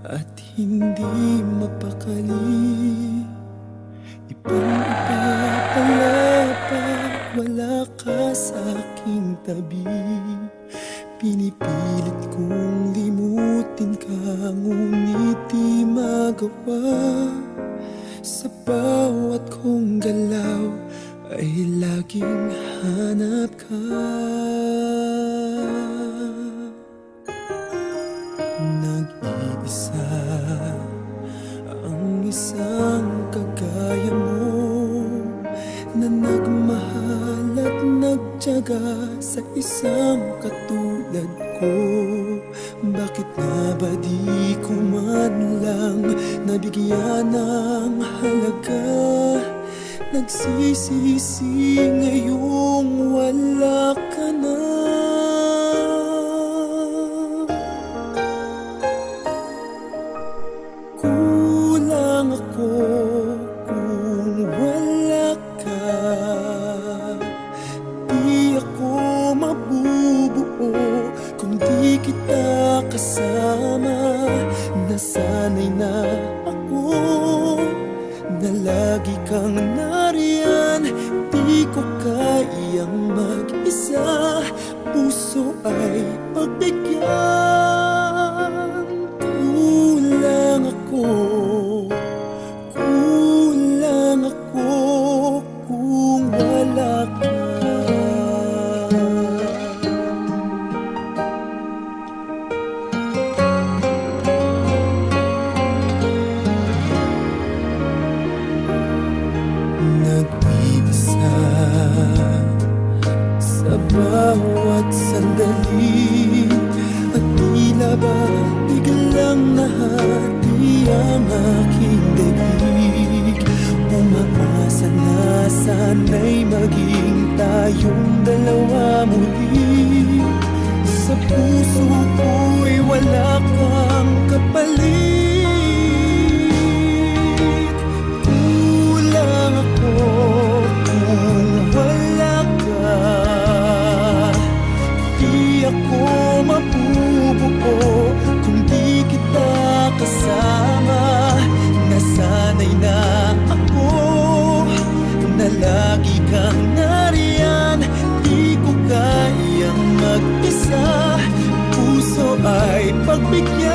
at hindi mapakali. Ibang-iba pala pag wala ka sa aking tabi. Pinipilit kong limutin ka, ngunit di magawa. Sa bawat kong galaw ay laging hanap ka. Nag-iisa ang isang kagaya mo, na nagmahal at nagtiyaga sa isang katulad ko. Bakit nga ba di ko man lang nabigyan ng halaga? Nagsisisi ngayong wala ka na. Kulang ako kung wala ka. Di ako mabubuo kung di kita kasama. Nasanay na ako na lagi kang nariyan. Di ko kayang mag-isa, puso ay pagbigyan. Kulang ako kung wala ka. Nag-iisa sa bawat sandali, at tila ba biglang nahati ang aking daig. Umaasa na sana'y maging tayong dalawa muli. Sa puso ko'y wala kang kapalit. Kulang ako kung wala ka. Di ako mabubuo kung di kita kasama. Nasanay na ako na lagi kang nariyan. Di ko kayang mag-isa, puso ay pagbigyan.